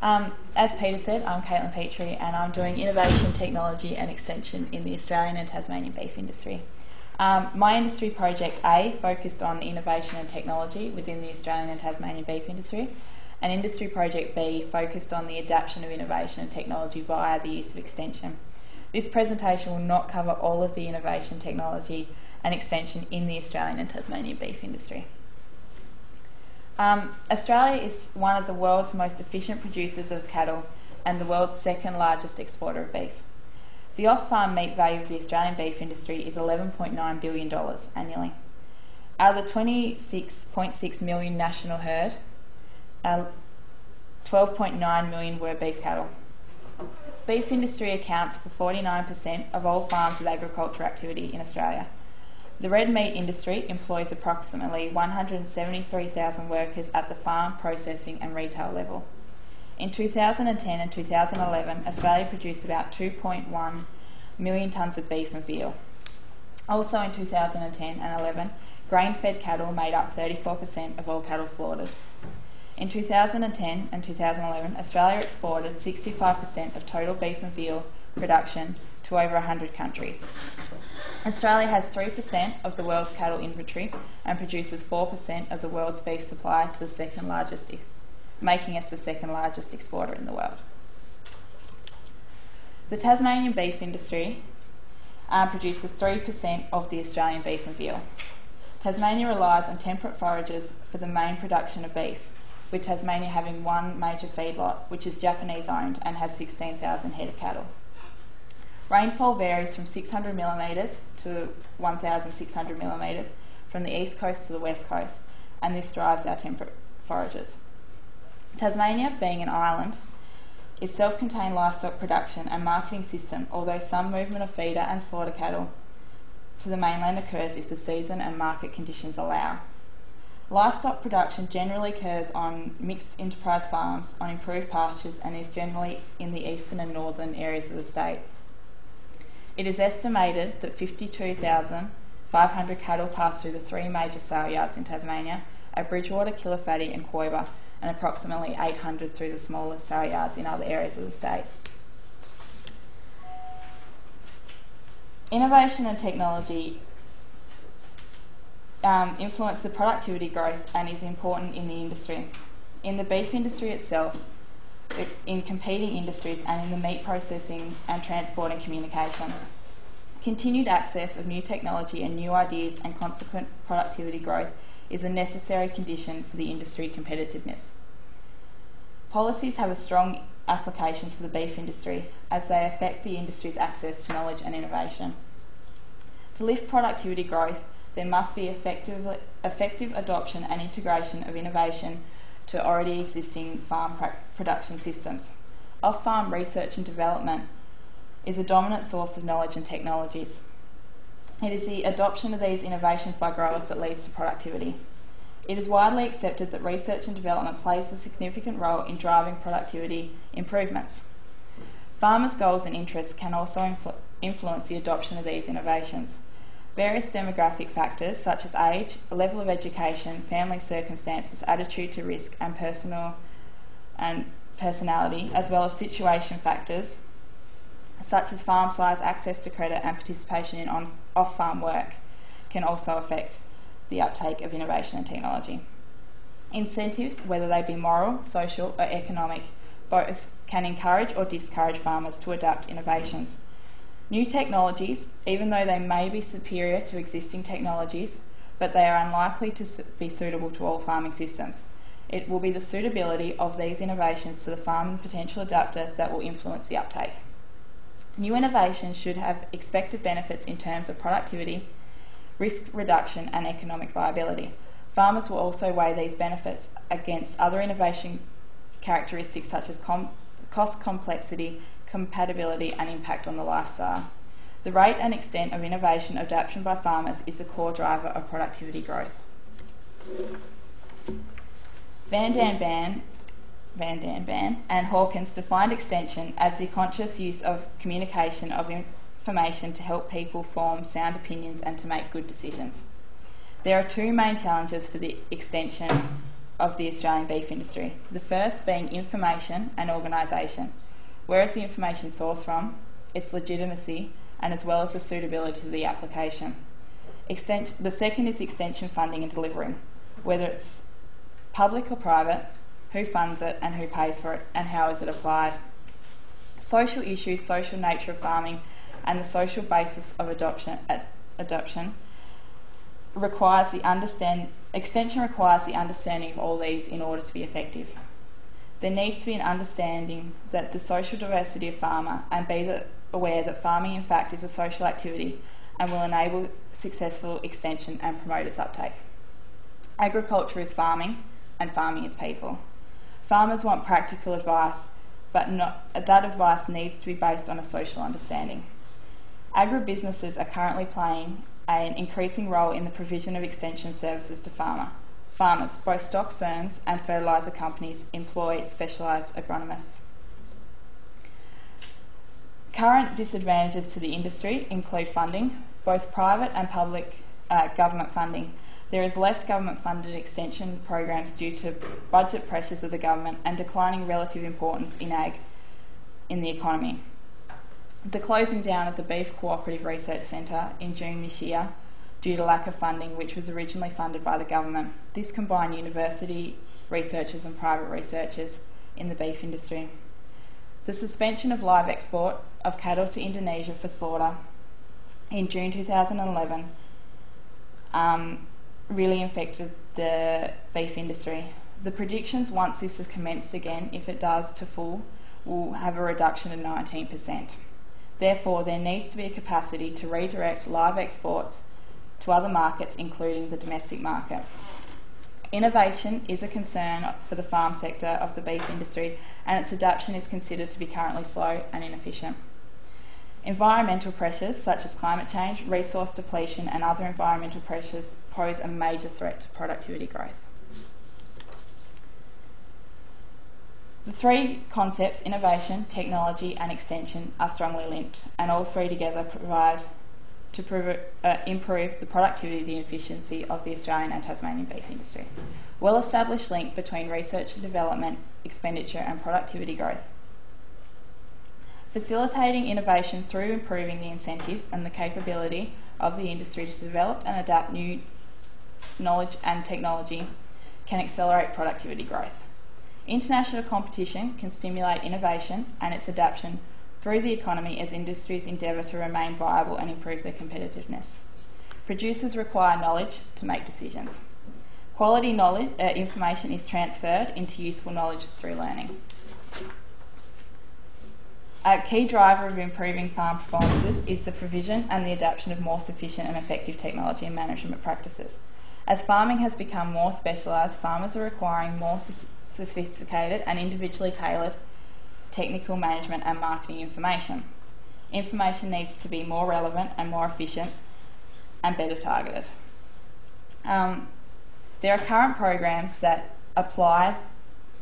As Peter said, I'm Katelyn Petrie and I'm doing Innovation, Technology and Extension in the Australian and Tasmanian beef industry. My industry project A focused on innovation and technology within the Australian and Tasmanian beef industry, and industry project B focused on the adaptation of innovation and technology via the use of extension. This presentation will not cover all of the innovation, technology and extension in the Australian and Tasmanian beef industry. Australia is one of the world's most efficient producers of cattle and the world's second largest exporter of beef. The off-farm meat value of the Australian beef industry is $11.9 billion annually. Out of the 26.6 million national herd, 12.9 million were beef cattle. Beef industry accounts for 49% of all farms with agriculture activity in Australia. The red meat industry employs approximately 173,000 workers at the farm, processing and retail level. In 2010 and 2011, Australia produced about 2.1 million tonnes of beef and veal. Also in 2010 and 11, grain-fed cattle made up 34% of all cattle slaughtered. In 2010 and 2011, Australia exported 65% of total beef and veal production to over 100 countries. Australia has 3% of the world's cattle inventory and produces 4% of the world's beef supply to the second largest, making us the second largest exporter in the world. The Tasmanian beef industry produces 3% of the Australian beef and veal. Tasmania relies on temperate forages for the main production of beef, with Tasmania having one major feedlot, which is Japanese owned and has 16,000 head of cattle. Rainfall varies from 600 millimetres to 1,600 millimetres from the east coast to the west coast, and this drives our temperate forages. Tasmania, being an island, is self-contained livestock production and marketing system, although some movement of feeder and slaughter cattle to the mainland occurs if the season and market conditions allow. Livestock production generally occurs on mixed enterprise farms on improved pastures and is generally in the eastern and northern areas of the state. It is estimated that 52,500 cattle pass through the three major sale yards in Tasmania at Bridgewater, Kilafatti and Coiba, and approximately 800 through the smaller sale yards in other areas of the state. Innovation and technology influence the productivity growth and is important in the industry. In the beef industry itself, in competing industries and in the meat processing and transport and communication. Continued access of new technology and new ideas and consequent productivity growth is a necessary condition for the industry competitiveness. Policies have a strong applications for the beef industry as they affect the industry's access to knowledge and innovation. To lift productivity growth, there must be effective adoption and integration of innovation to already existing farm production systems. Off-farm research and development is a dominant source of knowledge and technologies. It is the adoption of these innovations by growers that leads to productivity. It is widely accepted that research and development plays a significant role in driving productivity improvements. Farmers' goals and interests can also influence the adoption of these innovations. Various demographic factors such as age, level of education, family circumstances, attitude to risk and personality, as well as situation factors such as farm size, access to credit and participation in off-farm work can also affect the uptake of innovation and technology. Incentives, whether they be moral, social or economic, both can encourage or discourage farmers to adapt innovations. New technologies, even though they may be superior to existing technologies, but they are unlikely to be suitable to all farming systems. It will be the suitability of these innovations to the farm and potential adapter that will influence the uptake. New innovations should have expected benefits in terms of productivity, risk reduction and economic viability. Farmers will also weigh these benefits against other innovation characteristics such as cost, complexity, compatibility and impact on the lifestyle. The rate and extent of innovation adoption by farmers is a core driver of productivity growth. Van den Ban and Hawkins defined extension as the conscious use of communication of information to help people form sound opinions and to make good decisions. There are two main challenges for the extension of the Australian beef industry, the first being information and organisation. Where is the information sourced from, its legitimacy, and as well as the suitability of the application. The second is extension funding and delivery, whether it's public or private, who funds it and who pays for it, and how is it applied. Social issues, social nature of farming, and the social basis of adoption extension requires the understanding of all these in order to be effective. There needs to be an understanding that the social diversity of farmer and be aware that farming in fact is a social activity and will enable successful extension and promote its uptake. Agriculture is farming and farming is people. Farmers want practical advice, but that advice needs to be based on a social understanding. Agribusinesses are currently playing an increasing role in the provision of extension services to farmers. Both stock firms and fertiliser companies employ specialised agronomists. Current disadvantages to the industry include funding, both private and public government funding. There is less government-funded extension programs due to budget pressures of the government and declining relative importance in ag in the economy. The closing down of the Beef Cooperative Research Centre in June this year due to lack of funding, which was originally funded by the government. This combined university researchers and private researchers in the beef industry. The suspension of live export of cattle to Indonesia for slaughter in June 2011 really affected the beef industry. The predictions, once this is commenced again, if it does to full, will have a reduction of 19%. Therefore, there needs to be a capacity to redirect live exports to other markets, including the domestic market. Innovation is a concern for the farm sector of the beef industry, and its adoption is considered to be currently slow and inefficient. Environmental pressures such as climate change, resource depletion and other environmental pressures pose a major threat to productivity growth. The three concepts, innovation, technology and extension, are strongly linked, and all three together provide to improve the productivity and the efficiency of the Australian and Tasmanian beef industry. Well-established link between research and development, expenditure and productivity growth. Facilitating innovation through improving the incentives and the capability of the industry to develop and adapt new knowledge and technology can accelerate productivity growth. International competition can stimulate innovation and its adaptation through the economy as industries endeavour to remain viable and improve their competitiveness. Producers require knowledge to make decisions. Quality knowledge, information is transferred into useful knowledge through learning. A key driver of improving farm performances is the provision and the adoption of more sufficient and effective technology and management practices. As farming has become more specialised, farmers are requiring more sophisticated and individually tailored technical management and marketing information. Information needs to be more relevant and more efficient and better targeted. There are current programs that apply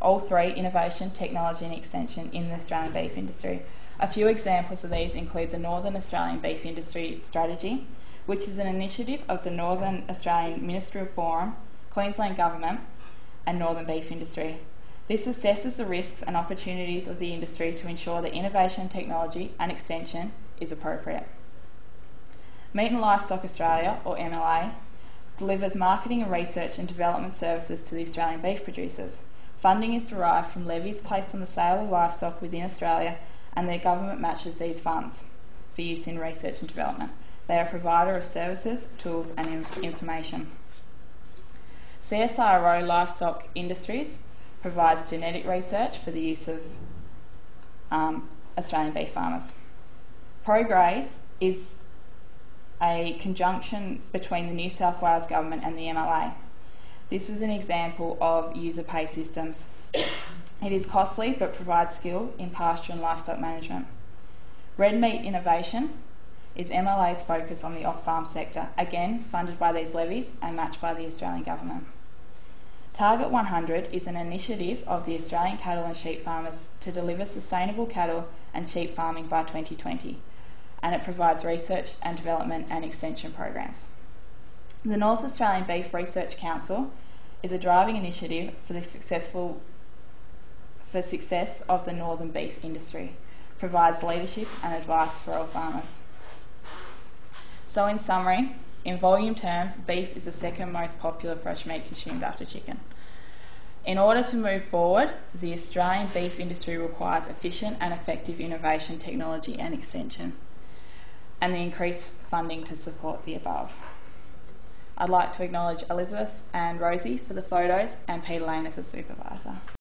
all three, innovation, technology and extension, in the Australian beef industry. A few examples of these include the Northern Australian Beef Industry Strategy, which is an initiative of the Northern Australian Ministerial Forum, Queensland Government and Northern Beef Industry. This assesses the risks and opportunities of the industry to ensure that innovation, technology and extension is appropriate. Meat and Livestock Australia, or MLA, delivers marketing and research and development services to the Australian beef producers. Funding is derived from levies placed on the sale of livestock within Australia, and the government matches these funds for use in research and development. They are a provider of services, tools and information. CSIRO Livestock Industries provides genetic research for the use of Australian beef farmers. ProGraze is a conjunction between the New South Wales Government and the MLA. This is an example of user pay systems. It is costly but provides skill in pasture and livestock management. Red Meat Innovation is MLA's focus on the off-farm sector, again funded by these levies and matched by the Australian Government. Target 100 is an initiative of the Australian cattle and sheep farmers to deliver sustainable cattle and sheep farming by 2020, and it provides research and development and extension programs. The North Australian Beef Research Council is a driving initiative for the success of the northern beef industry, provides leadership and advice for all farmers. So in summary, in volume terms, beef is the second most popular fresh meat consumed after chicken. In order to move forward, the Australian beef industry requires efficient and effective innovation, technology and extension, and the increased funding to support the above. I'd like to acknowledge Elizabeth and Rosie for the photos and Peter Lane as a supervisor.